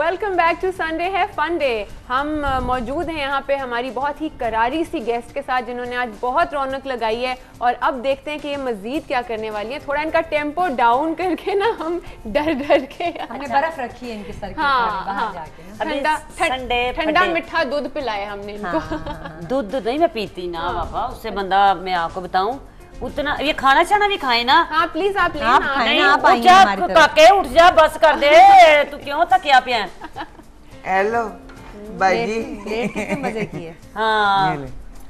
Welcome back to Sunday है fun day. हम मौजूद हैं यहाँ पे हमारी बहुत ही करारी सी गेस्ट के साथ जिन्होंने आज बहुत रौनक लगाई है और अब देखते हैं कि ये मजीद क्या करने वाली है। थोड़ा इनका टेम्पो डाउन करके ना हम डर के हमने बर्फ रखी है इनके सर के बाहर जाके ठंडा मीठा दूध पिलाया हमने इनको। दूध नहीं मैं पीती ना बाबा, उससे बंदा, मैं आपको बताऊं उतना ये खाना चाना भी खाए ना। हाँ प्लीज आप आप खाएं ना, आप आइए हमारी तरफ। काके उठ जा, बस कर दे तू क्यों थकिया पिया। हेलो भाई जी, प्लेट कितने मजे की है। हाँ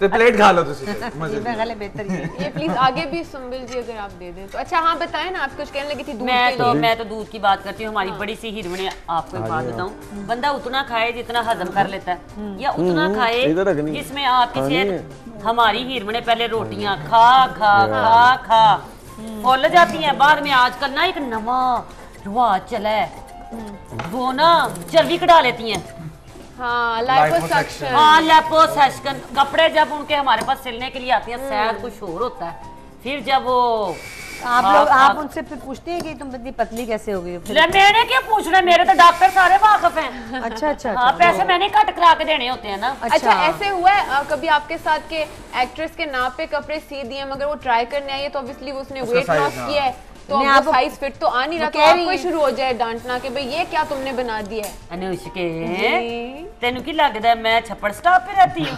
तो प्लेट खा लो तुसी मजे मैं गले बेहतर ये प्लीज आगे भी सुंबिल जी अगर आप दे दें तो। अच्छा हाँ बताएं ना, आप कुछ कहने लगी थी दूध मैं तो दूध की बात करती हूँ। हमारी बड़ी सी हीरोइन है, आपको एक बात बताऊं, बंदा उतना खाए जितना हजम कर लेता है, या उतना खाए जिसमें आपकी सेहत। हमारी हीरोइन पहले रोटियां खा खा खा खा फूल जाती हैं, बाद में आजकल ना एक नवा रिवाज चला है, वो ना चर्बी कटा लेती हैं। हाँ लाइपोसक्शन। हाँ लाइपोसक्शन। कपड़े जब उनके हमारे पास सिलने के लिए आती हैं शायद कुछ और होता है, फिर जब वो आप उनसे फिर पूछते हैं कि तुम इतनी पतली कैसे हो गई। मैंने क्या पूछना, मेरे तो डॉक्टर सारे वाकफ हैं। अच्छा। हाँ पैसे मैंने कट करा के देने होते हैं ना। अच्छा ऐसे हुआ है कभी आपके साथ के एक्ट्रेस के नाप पे कपड़े सी दिए मगर वो ट्राई करने आई है तो ऑब्वियसली उसने वेट लॉस किया है तो आपको साइज फिट तो आ नहीं रहा, तो आपको शुरू हो जाए डांटना कि भाई ये क्या तुमने बना दिया है। अनुष्के तेनू की लगता है मैं छप्पड़ स्टॉप पे रहती हूँ।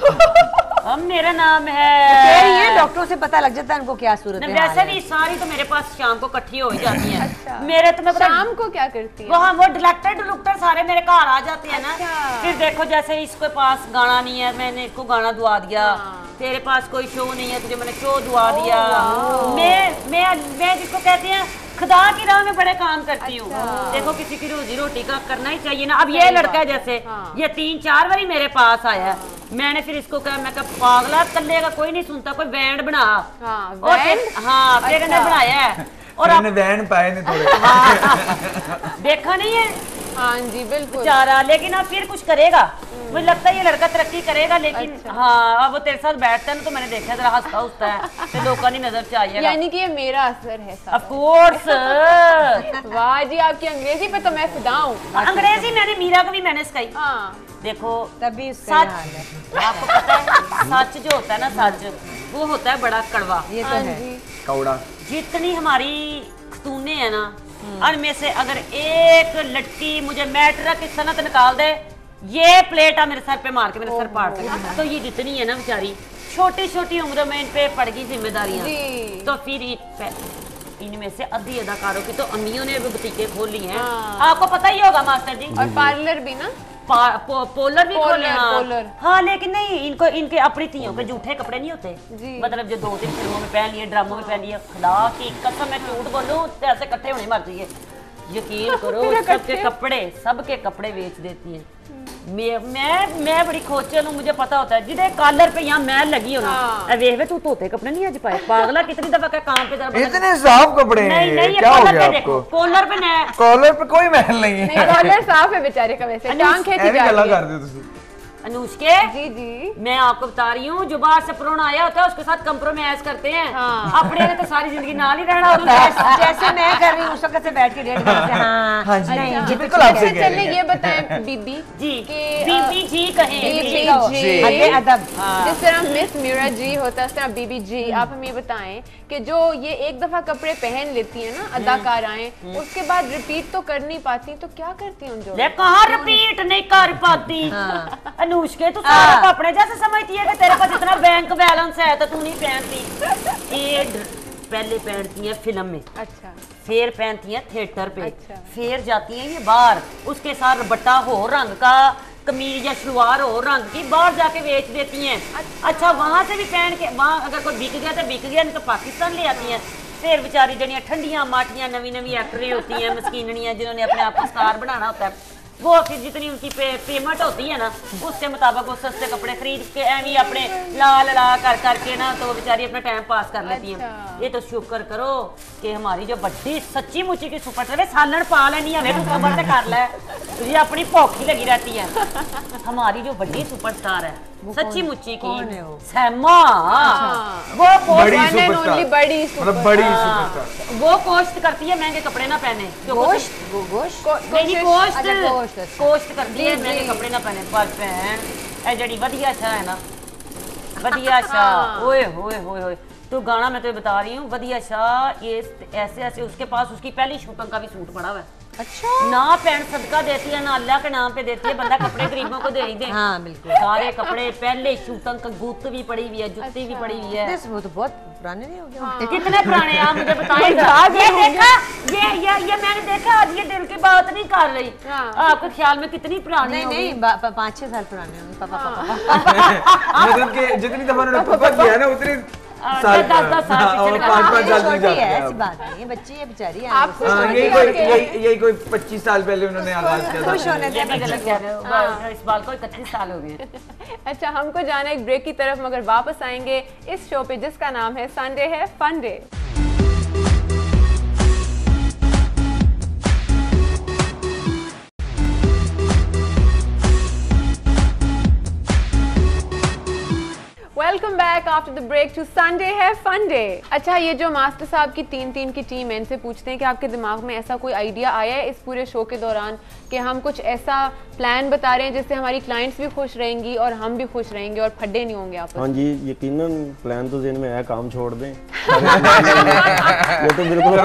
अब मेरा नाम है, डॉक्टरों से पता लग जाता है उनको क्या सूरत है। वैसे भी सारी तो मेरे पास शाम को इकट्ठी हो जाती है। अच्छा। मेरे तो मैं शाम को क्या करती है? वहाँ वो डॉक्टर सारे मेरे घर आ जाते हैं ना। फिर देखो जैसे इसके पास गाना नहीं है, मैंने इसको गाना दुआ दिया। तेरे पास कोई शो नहीं है, तुझे मैंने शो दुआ दिया। मैं जिसको कहती हैं खुदा की राह में बड़े काम करती हूँ। देखो किसी की रोजी रोटी का करना ही चाहिए ना। अब ये लड़का जैसे ये 3-4 बारी मेरे पास आया है, मैंने फिर इसको कहा, मैं कहा पागला कल्ले का कोई नहीं सुनता, कोई बैंड बना। हाँ फिर इन्हें बनाया है और मैंने बैंड पाए ने थोड़े देखा नहीं है। हाँ जी बिल्कुल बेचारा, लेकिन अब फिर कुछ करेगा, मुझे लगता है ये लड़का तरक्की करेगा। लेकिन हाँ अब वो तेरे साथ बैठता है ना तो मैंने देखा जरा हंसता उठता है तो लोगों की नजर चाहिए, यानी कि ये मेरा असर है। Of course. वाह जी आपकी अंग्रेजी पे तो मैं फिदा हूँ। अंग्रेजी मैंने मीरा को भी मैंने सिखाई। देखो तभी सच, आपको पता है सच जो होता है ना, सच वो होता है बड़ा कड़वा। ये तो है कौड़ा। जितनी हमारी खतूने है ना, उनमें से अगर एक लटकी मुझे मैट्रा की सनत निकाल दे, ये प्लेटा मेरे सर पे मार के मेरे सर फाड़ सकती, तो ये जितनी है ना बेचारी छोटी छोटी उम्र में इन पे पड़ गई जिम्मेदारियां, तो फिर इनमें से आधी अदाकारों की तो अम्मियों ने भी बुटीकें खोल ली हैं। आपको पता ही होगा मास्टर जी। और पार्लर भी ना, पोलर भी खोले। हाँ लेकिन नहीं, इनको इनके अपनी थियों के जूठे कपड़े नहीं होते, मतलब जो 2-3 फिल्मों में पहन लिए, ड्रामों में पहन लिए। खुदा की कसम मैं झूठ बोलूं तो ऐसे इकट्ठे होने मर जाइए, यकीन करो। सबके कपड़े बेच देती है। मैं बड़ी खोचल हूँ, मुझे पता होता है जिधे कॉलर पे यहाँ मैल लगी हो ना, वे तू तोते कपड़े नहीं आज पाए, पागला कितनी दफा का काम पे इतने साफ कपड़े हैं, क्या हो गया आपको? कॉलर पे कोई मैल नहीं है। कॉलर साफ है बेचारे का, वैसे टांग खींची जा रही है। अनुष्के जी मैं आपको बता रही हूँ, जो बाहर से प्रोन आया होता है उसके साथ कंप्रोमाइज करते हैं। अपने तो सारी जिंदगी नाल ही रहना होता है। जैसे मैं कर रही हूँ उस वक्त से बैठ के 1.5 घंटे। हाँ जी नहीं बिल्कुल आपसे कह रहे हैं। ये बताएं बीबी जी, बीबी जी कहें, जिस तरह मिस मीरा जी होता है उस तरह बीबी जी। आप हमें बताएं कि जो ये एक दफा कपड़े पहन लेती है ना अदाकाराएं, उसके बाद रिपीट तो कर नहीं पाती, तो क्या करती हैं जो? कहाँ रिपीट नहीं कर पाती अनुष्के, तू सारा अपने जैसे समझती है कि तेरे पास इतना बैंक बैलेंस है तो तू नहीं पहनती। ये पहले पहनती है फिल्म में, अच्छा, फिर पहनती है थिएटर पे, अच्छा, फिर जाती है ये बाहर, उसके साथ बट्टा हो रंग का कमीज या शलवार हो रंग की बाहर जाके बेच देती हैं। अच्छा वहां से भी पहन के, वहां अगर कोई बिक गया तो बिक गया, नहीं तो पाकिस्तान ले आती हैं। फिर बेचारी जनियां ठंडियां माटियां नवी एक्टरें होती हैं, मस्कीननियां जिन्होंने अपने आप को स्टार बनाना होता है, वो फिर जितनी उनकी पेमेंट होती है ना उसके मुताबिक वो सस्ते कपड़े खरीद के एवं अपने ला करके ना तो बेचारी अपना टाइम पास कर लेती हैं। ये तो शुक्र करो कि हमारी जो बड़ी सच्ची मुच्ची की सुपर सालन पा लेनी है, खबर से कर ले, तुझे अपनी भौखी लगी रहती है। हमारी जो बड़ी सुपरस्टार है सच्ची मुच्ची कौन की है वो? सैमा वो बड़ी post One and superstar only बड़ी मतलब बड़ी सुपरस्टार वो कोस्ट करती है महंगे कपड़े ना पहने गोश्त गोश्त नहीं कोस्ट अच्छा, गोश्त, अच्छा। कोस्ट करती है जी, महंगे जी। कपड़े ना पहने पर पहन ए जड़ी वधिया सा है ना वधिया सा ओए होए होए होए तो गाना मैं तो बता रही हूँ वधिया सा ये ऐसे ऐसे उसके पास उसकी पहली शूटिंग का भी सूट पड़ा हुआ है अच्छा ना पैंट सदका देती है ना अल्लाह के नाम पे देती है बंदा कपड़े गरीबों को दे ही दे हाँ बिल्कुल सारे कपड़े पहले शूटिंग का गुत्त भी पड़ी हुई है जुत्ती भी पड़ी हुई है वो तो बहुत पुराने नहीं हो गए कितने पुराने आप मुझे बताएं ये देखा ये मैंने देखा आज ये दिल की बात नहीं कर रही आपके ख्याल में कितनी पुरानी नहीं 5-6 साल पुराने होंगे पापा मतलब कि जितनी दफा उन्होंने पापा किया है ना उतनी साल 10 साल और पिछले 5-5 साल छोटी की है ऐसी बात नहीं है बच्ची है बेचारी आपको यही कोई 25 साल पहले उन्होंने आगाज किया था खुश होने ये भी गलत कह रहे हो इस बाल को 31 साल हो गए अच्छा हमको जाना एक ब्रेक की तरफ मगर वापस आएंगे इस शो पे जिसका नाम है संडे है fun day. Welcome back after the break to Sunday है फन डे। अच्छा ये जो मास्टर साहब की टीम की टीम है इनसे पूछते हैं कि आपके दिमाग में ऐसा कोई आइडिया आया है इस पूरे शो के दौरान कि हम कुछ ऐसा प्लान बता रहे हैं जिससे हमारी क्लाइंट्स भी खुश रहेंगी और हम भी खुश रहेंगे और फड्डे नहीं होंगे आपस में। हाँ जी यकीनन प्लान तो जेन में है काम छोड़ दें ये तो बिल्कुल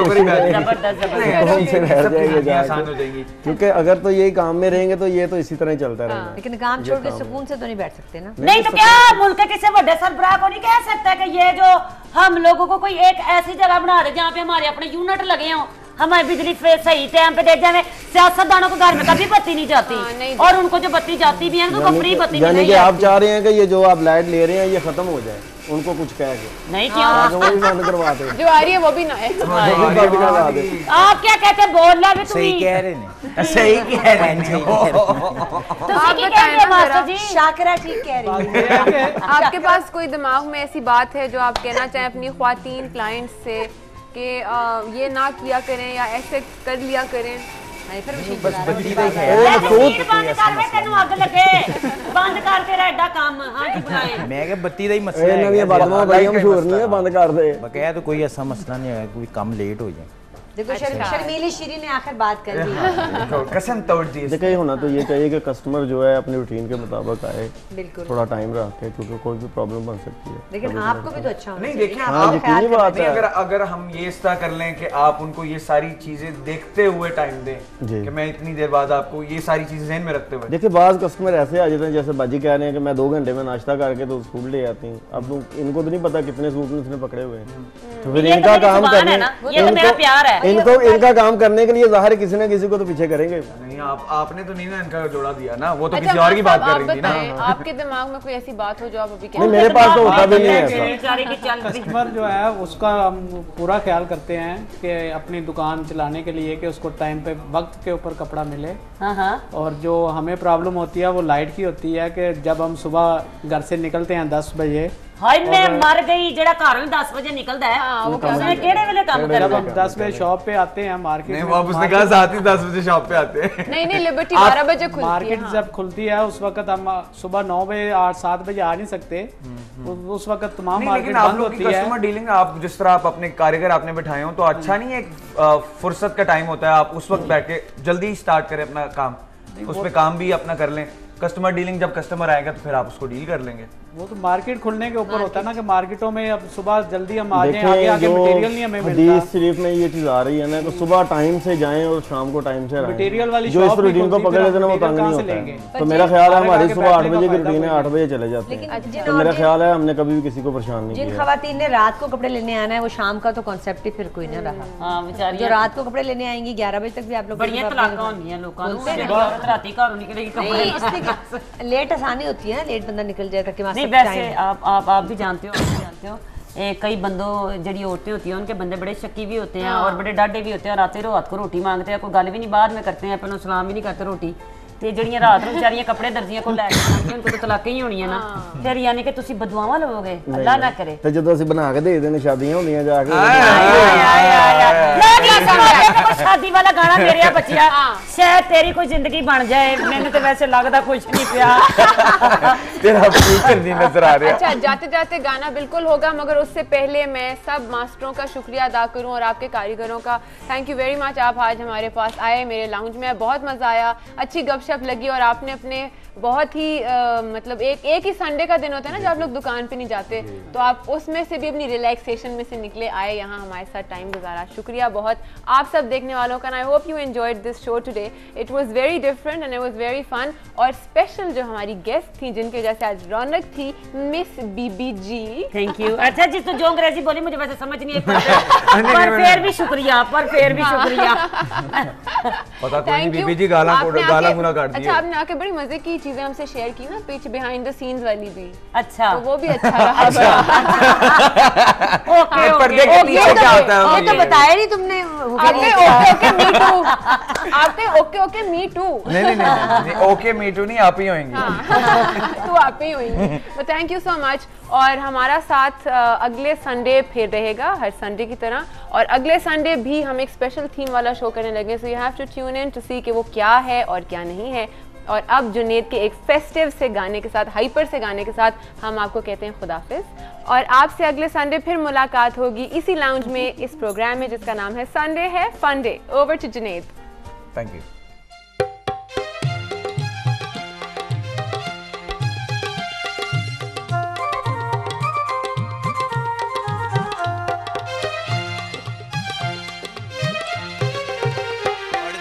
आसान हो जाएगी क्योंकि अगर तो यही काम में रहेंगे तो ये तो इसी तरह ही चलता रहेगा। लेकिन काम छोड़ के सुकून से तो नहीं बैठ सकते ना नहीं तो क्या मुल्क के किसी बड़े सरबराह को नहीं कह सकता कि ये जो हम लोगों को कोई एक ऐसी जगह बना दे जहाँ पे हमारे अपने यूनिट लगे हों हमारी बिजली सही टाइम पे दे जाए सियासतदानों को घर में कभी बत्ती नहीं जाती और उनको जो बत्ती जाती भी है ना तो फ्री बत्ती यानी कि आप चाह रहे हैं कि ये जो आप लाइट ले रहे हैं ये खत्म हो जाए उनको कुछ कह के नहीं क्यों वो भी बंद करवा दे जो आ रही है वो भी ना है। करवा दे। आप क्या कहते बोल रहा भी सही कह रहे हैं सही कह रहे हैं आप बताएं मास्टर जी शाकरा ठीक कह रही है आपके पास कोई दिमाग में ऐसी बात है जो आप कहना चाहें अपनी ख्वातीन क्लाइंट्स से कि ये ना किया करें या ऐसे कर लिया करें? बस बच्ची का ही है बंद कर वे तेनू अग लगे बंद कर तेरा एडा काम हां जी बुलाए मैं क्या बत्ती का ही मसला है नवी बादमा भाई हम मशहूर नहीं है बंद कर दे बकाया तो कोई ऐसा मसला नहीं है कोई काम लेट हो जाए देखो शर्मीली शीरी ने आखिर बात कर दी देखो कसम तोड़ दी देखिए ये होना तो ये चाहिए कि कस्टमर जो है अपने रूटीन के मुताबिक आए बिल्कुल थोड़ा टाइम रखे क्योंकि कोई भी प्रॉब्लम बन सकती है। लेकिन आपको भी तो अच्छा होना नहीं चाहिए देखिए ना, हाँ, आपको ख्याल यकीनी बात करना है। अगर हम ये इस तरह कर लें कि आप उनको ये सारी चीजें देखते हुए टाइम दें जी। कि मैं इतनी देर बाद आपको ये सारी चीजें ज़हन में रखते हुए देखिए बाज कस्टमर ऐसे आ जाते हैं जैसे बाजी कह रहे हैं कि मैं 2 घंटे में नाश्ता करके तो सूट ले आती हूँ। अब इनको तो नहीं पता कितने सूट उसने पकड़े हुए हैं तो फिर ये तो इनका मेरी काम जुबान है करने ना, ये तो मेरा प्यार है। इनका काम करने के लिए जाहिर है किसी ना किसी को तो पीछे करेंगे। नहीं आपने तो नहीं ना इनका जोड़ा दिया ना वो तो अच्छा, किसी और की बात आप कर रही थी ना बताएं, आपके दिमाग में कोई ऐसी बात हो जो आप अभी नहीं मेरे पास तो होता भी नहीं है ऐसा। बेचारे की चल कस्टमर जो है उसका हम पूरा ख्याल करते हैं कि अपनी दुकान चलाने के लिए कि उसको टाइम पे वक्त के ऊपर कपड़ा मिले। हाँ और जो हमें प्रॉब्लम होती है वो लाइट की होती है कि जब हम सुबह घर से निकलते हैं 10 बजे हाय मैं मर गई जेड़ा घरों 10 बजे निकलदा है उसने केड़े वेले काम जब करना हम 10 बजे शॉप पे आते हैं मार्केट नहीं में वो उसने कहा साथ ही 10 बजे शॉप पे आते हैं नहीं लिबर्टी 12 बजे खुलती है। मार्केट जब खुलती है उस वक्त हम सुबह 9 बजे 8-7 बजे आ नहीं सकते उस वक्त तमाम नहीं, मार्केट लेकिन आप बंद लोग की होती है। कस्टमर डीलिंग आप जिस तरह आप अपने कारीगर आपने बैठाए हो तो अच्छा नहीं है एक फुर्सत का टाइम होता है आप उस वक्त बैठ के जल्दी ही स्टार्ट करें अपना काम उस पे काम भी अपना कर लें कस्टमर डीलिंग जब कस्टमर आएगा तो फिर आप उसको डील कर लेंगे। वो तो मार्केट खुलने के ऊपर होता है ना कि मार्केटों में अब सुबह जल्दी हम आ जाएं आगे देखिए आगे जो मटेरियल नहीं हमें हदीस मिलता शरीफ में ये चीज आ रही है ना तो सुबह टाइम से जाएं और शाम को टाइम से रहें। मटेरियल वाली जो इस शॉप भी रूटीन को खुलती पकड़ है, लेते ना वो मटेरियल तंग कहाँ नहीं से होता लेंगे? है। तो मेरा ख्याल है आगे हमारी आगे सुबह 8 बैठने बजे का की रूटीन है फायदा 8 बजे चले जाते लेकिन हैं जिन तो मेरा और ख्याल है हमने कभी भी किसी को परेशान नहीं जिन किया। खवातीन ने रात को कपड़े लेने आना है वो शाम का तो कॉन्सेप्ट ही फिर कोई ना रहा। हां बेचारी जो रात को कपड़े लेने आएंगी 11 बजे तक भी आप लोग बड़ियां तलाका होंदियां लोकां ਨੂੰ ਜਿਹੜੀ औरत राती घरों निकलेगी कपड़े लेट आसानी होती है ना लेट बंदा निकल जाए ताकि नहीं वैसे आप भी जानते हो कई बंदों जड़ी औरतें होती हैं उनके बंदे बड़े शक्की भी होते हैं और बड़े डाढ़े भी होते हैं और आते रात को रोटी मांगते हैं कोई गल भी नहीं बाद में करते हैं पहले सलाम भी नहीं करते रोटी ਤੇ ਜਿਹੜੀਆਂ ਰਾਤ ਨੂੰ ਵਿਚਾਰੀਆਂ ਕੱਪੜੇ ਦਰਜੀਆਂ ਕੋਲ ਲੈ ਕੇ ਆਉਂਦੀਆਂ ਉਹਨਾਂ ਕੋਲ ਤਲਾਕ ਹੀ ਹੋਣੀ ਹੈ ਨਾ ਫਿਰ ਯਾਨੀ ਕਿ ਤੁਸੀਂ ਬਦਵਾਵਾਂ ਲਵੋਗੇ ਅੱਲਾ ਨਾ ਕਰੇ ਤੇ ਜਦੋਂ ਅਸੀਂ ਬਣਾ ਕੇ ਦੇ ਦੇਣੇ ਸ਼ਾਦੀਆਂ ਹੁੰਦੀਆਂ ਜਾ ਕੇ शादी वाला गाना मेरे बचिया शायद तेरी कोई जिंदगी बन जाए, मैंने तो वैसे लगता कुछ नहीं पिया। तेरा फ्यूचर नहीं नजर आ रहा। अच्छा, जाते जाते गाना बिल्कुल होगा, मगर उससे पहले मैं सब मास्टरों का शुक्रिया अदा करूं और आपके कारीगरों का। थैंक यू वेरी मच, आप आज हमारे पास आए मेरे लाउंज में, बहुत मजा आया, अच्छी गपशप लगी और आपने अपने बहुत ही मतलब एक ही संडे का दिन होता है ना जब आप लोग दुकान पे नहीं जाते, तो आप उसमें से भी अपनी रिलैक्सेशन में से निकले आए यहाँ हमारे साथ टाइम गुजारा। शुक्रिया बहुत आप सब देखने वालों का। I hope you enjoyed this show today, it was very different and it was very fun. और स्पेशल जो हमारी गेस्ट थी जिनकी वजह से आज रौनक थी, miss Bibi ji. Thank you. अच्छा जी, तो जो अंग्रेजी बोली मुझे वैसे समझ नहीं आई, पर फिर भी शुक्रिया, पर फिर भी शुक्रिया। पता कोई नहीं, बीबी जी गाला गुना काट दिए। अच्छा, आपने आके बड़ी मजे की चीजें हमसे शेयर की ना, पीछे बिहाइंड द सीन्स वाली भी। अच्छा, तो वो भी अच्छा रहा। ओके पर्दे के पीछे क्या होता है? ये तो बताया नहीं तुमने। आपने ओके ओके मी टू, आपने ओके ओके मी टू। नहीं, ओके मी टू नहीं, आप ही होंगे। तो आप ही होंगे। तो थैंक यू सो मच। और हमारा साथ अगले संडे फिर रहेगा हर संडे की तरह, और अगले संडे भी हम एक स्पेशल थीम वाला शो करने लगे, so you have to tune in to see कि वो क्या है और क्या नहीं है। और अब जुनेद के एक फेस्टिव से गाने के साथ, हाइपर से गाने के साथ हम आपको कहते हैं खुदाफिज, और आपसे अगले संडे फिर मुलाकात होगी इसी लाउंज में, इस प्रोग्राम में जिसका नाम है संडे है fun day. Over to Juned. Thank you.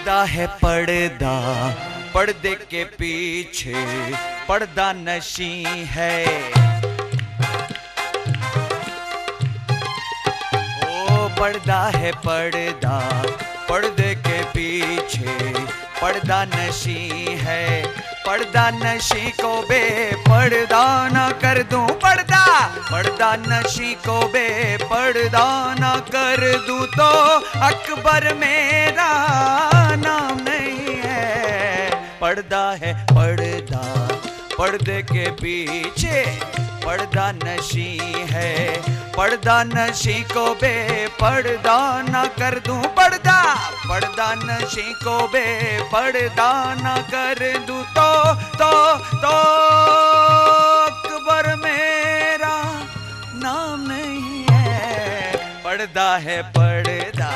पर्दा है पर्दा, पर्दे के पीछे पर्दा नशी है। ओ पर्दा है पर्दा, पर्दे के पीछे पर्दा नशी है। पर्दा नशी को बेपर्दा न कर दूं पर्दा, पर्दा नशी को बेपर्दा न कर दूं तो अकबर मेरा नाम नहीं है। पर्दा है पर्दा, पर्दे के पीछे पर्दा नशी है। पर्दा नशी को बेपर्दा न कर दूं पर्दा, पर्दा नशी को बेपर्दा न कर दूं तो अकबर मेरा नाम नहीं है। पर्दा है पर्दा,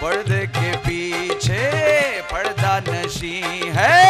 पर्दे के पीछे पर्दा नशी है।